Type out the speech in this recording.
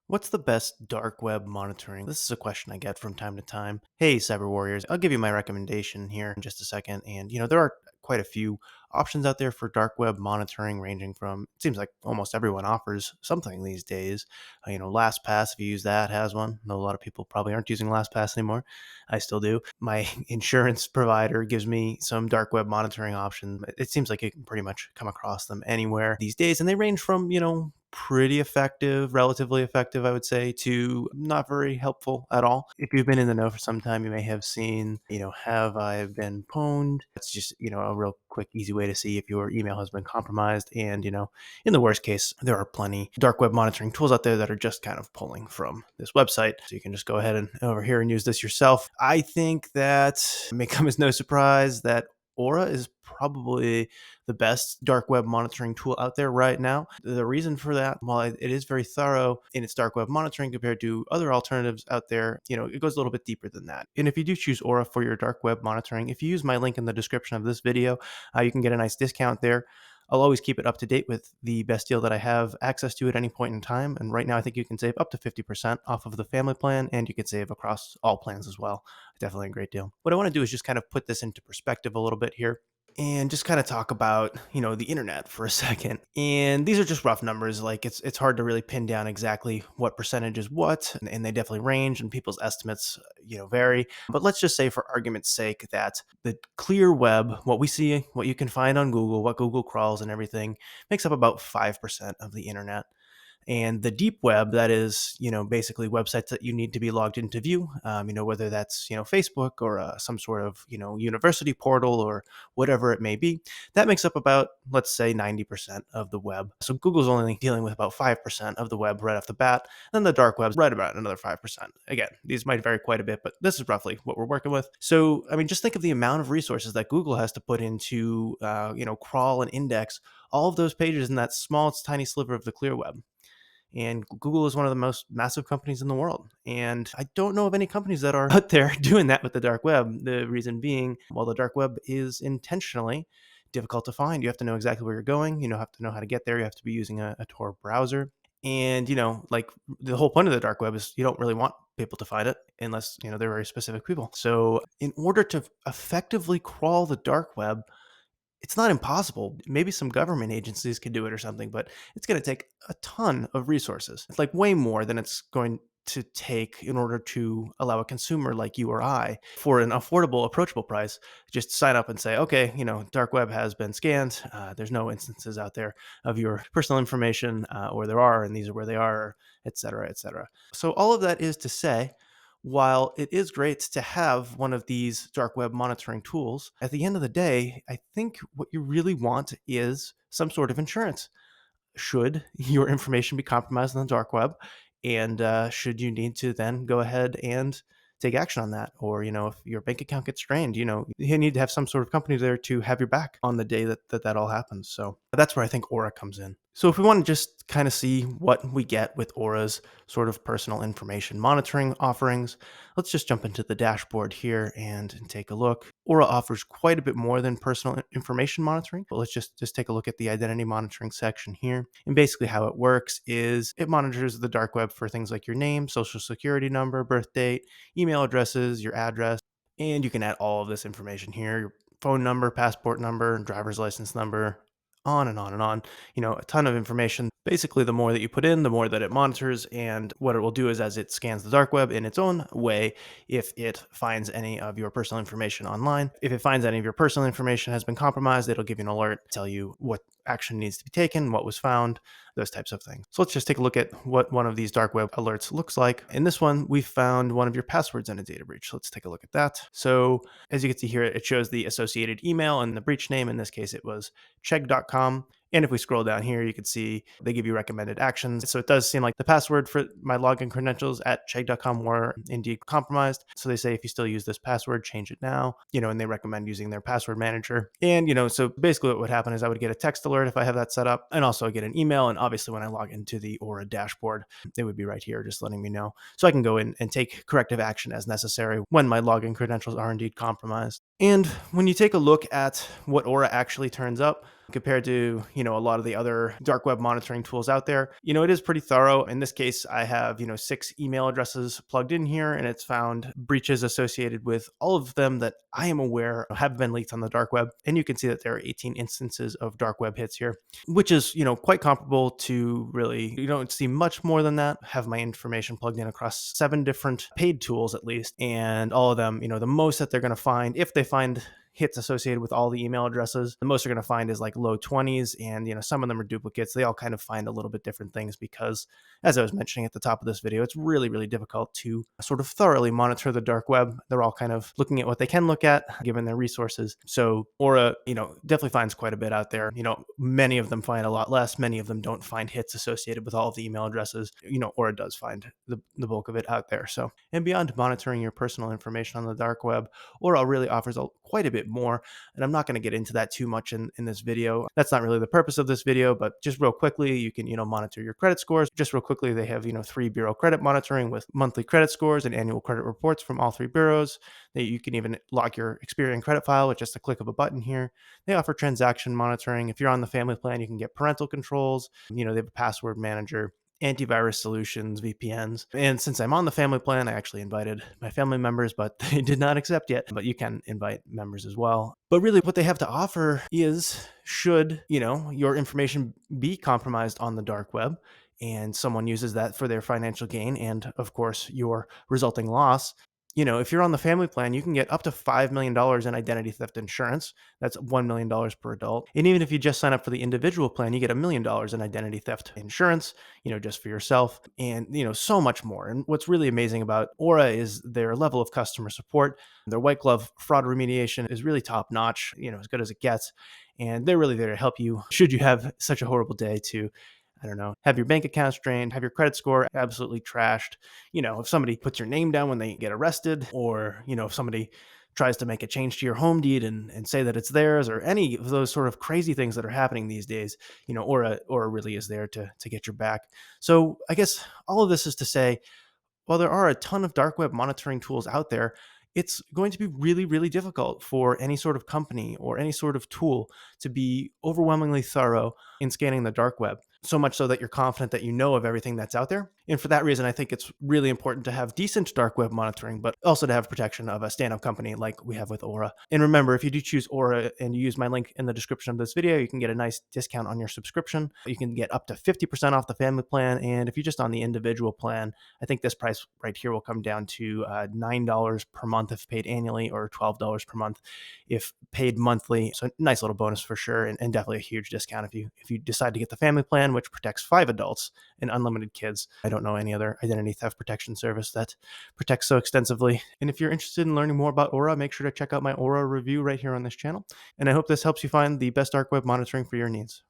What's the best dark web monitoring? This is a question I get from time to time. Hey, cyber warriors, I'll give you my recommendation here in just a second. And, there are quite a few options out there for dark web monitoring, ranging from, it seems like almost everyone offers something these days. LastPass, if you use that, has one. Though a lot of people probably aren't using LastPass anymore. I still do. My insurance provider gives me some dark web monitoring options. It seems like you can pretty much come across them anywhere these days. And they range from, pretty effective, relatively effective, I would say, to not very helpful at all. If you've been in the know for some time, you may have seen, have I been pwned? That's just, a real quick, easy way to see if your email has been compromised. And, in the worst case, there are plenty dark web monitoring tools out there that are just kind of pulling from this website. So you can just go ahead and over here and use this yourself. I think that it may come as no surprise that Aura is probably the best dark web monitoring tool out there right now. The reason for that, while it is very thorough in its dark web monitoring compared to other alternatives out there, it goes a little bit deeper than that. And if you do choose Aura for your dark web monitoring, if you use my link in the description of this video, you can get a nice discount there. I'll always keep it up to date with the best deal that I have access to at any point in time. And right now, I think you can save up to 50% off of the family plan, and you can save across all plans as well. Definitely a great deal. What I want to do is just kind of put this into perspective a little bit here and just kind of talk about, the internet for a second. And these are just rough numbers. Like it's hard to really pin down exactly what percentage is what, and they definitely range and people's estimates, vary. But let's just say for argument's sake that the clear web, what we see, what you can find on Google, what Google crawls and everything, makes up about 5% of the internet. And the deep web, that is, basically websites that you need to be logged in to view, whether that's, Facebook or some sort of, university portal or whatever it may be, that makes up about, let's say, 90% of the web. So Google's only dealing with about 5% of the web right off the bat. And the dark web's right about another 5%. Again, these might vary quite a bit, but this is roughly what we're working with. So, just think of the amount of resources that Google has to put into, crawl and index all of those pages in that small, tiny sliver of the clear web. And Google is one of the most massive companies in the world. And I don't know of any companies that are out there doing that with the dark web. The reason being, well, the dark web is intentionally difficult to find. You have to know exactly where you're going. You have to know how to get there. You have to be using a Tor browser. And, like the whole point of the dark web is you don't really want people to find it unless, they're very specific people. So in order to effectively crawl the dark web, it's not impossible. Maybe some government agencies could do it or something, but it's going to take a ton of resources. It's like way more than it's going to take in order to allow a consumer like you or I, for an affordable, approachable price, just sign up and say, okay, dark web has been scanned. There's no instances out there of your personal information, or there are, and these are where they are, et cetera, et cetera. So all of that is to say, while it is great to have one of these dark web monitoring tools, at the end of the day, I think what you really want is some sort of insurance. Should your information be compromised on the dark web, and should you need to then go ahead and take action on that, or if your bank account gets drained, you need to have some sort of company there to have your back on the day that all happens. So that's where I think Aura comes in. So if we want to just kind of see what we get with Aura's sort of personal information monitoring offerings, let's just jump into the dashboard here and take a look. Aura offers quite a bit more than personal information monitoring, but let's just take a look at the identity monitoring section here. And basically how it works is it monitors the dark web for things like your name, social security number, birth date, email addresses, your address, and you can add all of this information here: your phone number, passport number, driver's license number, on and on and on. A ton of information. Basically, the more that you put in, the more that it monitors. And what it will do is, as it scans the dark web in its own way, if it finds any of your personal information online, if it finds any of your personal information has been compromised, it'll give you an alert, tell you what action needs to be taken, what was found, those types of things. So let's just take a look at what one of these dark web alerts looks like. In this one, we found one of your passwords in a data breach. Let's take a look at that. So as you can see here, it shows the associated email and the breach name. In this case, it was chegg.com. And if we scroll down here, you can see they give you recommended actions. So it does seem like the password for my login credentials at chegg.com were indeed compromised. So they say, if you still use this password, change it now, and they recommend using their password manager. And, so basically what would happen is I would get a text alert if I have that set up, and also I get an email. And obviously when I log into the Aura dashboard, it would be right here, just letting me know. So I can go in and take corrective action as necessary when my login credentials are indeed compromised. And when you take a look at what Aura actually turns up, compared to, a lot of the other dark web monitoring tools out there. It is pretty thorough. In this case, I have, 6 email addresses plugged in here, and it's found breaches associated with all of them that I am aware have been leaked on the dark web. And you can see that there are 18 instances of dark web hits here, which is, quite comparable to, really, you don't see much more than that. I have my information plugged in across 7 different paid tools at least, and all of them, the most that they're going to find, if they find hits associated with all the email addresses, the most they're going to find is like low 20s, and some of them are duplicates. They all kind of find a little bit different things because, as I was mentioning at the top of this video, it's really, really difficult to sort of thoroughly monitor the dark web. They're all kind of looking at what they can look at given their resources. So Aura, definitely finds quite a bit out there. Many of them find a lot less. Many of them don't find hits associated with all of the email addresses. Aura does find the bulk of it out there. So, and beyond monitoring your personal information on the dark web, Aura really offers quite a bit more, and I'm not going to get into that too much in this video. That's not really the purpose of this video, but just real quickly, you can monitor your credit scores. Just real quickly, they have 3 bureau credit monitoring with monthly credit scores and annual credit reports from all 3 bureaus. You can even log your Experian credit file with just a click of a button here. They offer transaction monitoring. If you're on the family plan, you can get parental controls. They have a password manager, antivirus solutions, VPNs. And since I'm on the family plan, I actually invited my family members, but they did not accept yet. But you can invite members as well. But really what they have to offer is, should, your information be compromised on the dark web and someone uses that for their financial gain and, of course, your resulting loss, if you're on the family plan, you can get up to $5 million in identity theft insurance. That's $1 million per adult. And even if you just sign up for the individual plan, you get $1 million in identity theft insurance, just for yourself, and, so much more. And what's really amazing about Aura is their level of customer support. Their white glove fraud remediation is really top notch, as good as it gets. And they're really there to help you should you have such a horrible day to, I don't know, have your bank accounts drained, have your credit score absolutely trashed. If somebody puts your name down when they get arrested, or, if somebody tries to make a change to your home deed and say that it's theirs, or any of those sort of crazy things that are happening these days, Aura really is there to get your back. So I guess all of this is to say, while there are a ton of dark web monitoring tools out there, it's going to be really, really difficult for any sort of company or any sort of tool to be overwhelmingly thorough in scanning the dark web, so much so that you're confident that you know of everything that's out there. And for that reason, I think it's really important to have decent dark web monitoring, but also to have protection of a stand-up company like we have with Aura. And remember, if you do choose Aura and you use my link in the description of this video, you can get a nice discount on your subscription. You can get up to 50% off the family plan. And if you're just on the individual plan, I think this price right here will come down to $9 per month if paid annually, or $12 per month if paid monthly. So nice little bonus for sure, and definitely a huge discount if you decide to get the family plan, which protects 5 adults and unlimited kids. I don't know any other identity theft protection service that protects so extensively. And if you're interested in learning more about Aura, make sure to check out my Aura review right here on this channel. And I hope this helps you find the best dark web monitoring for your needs.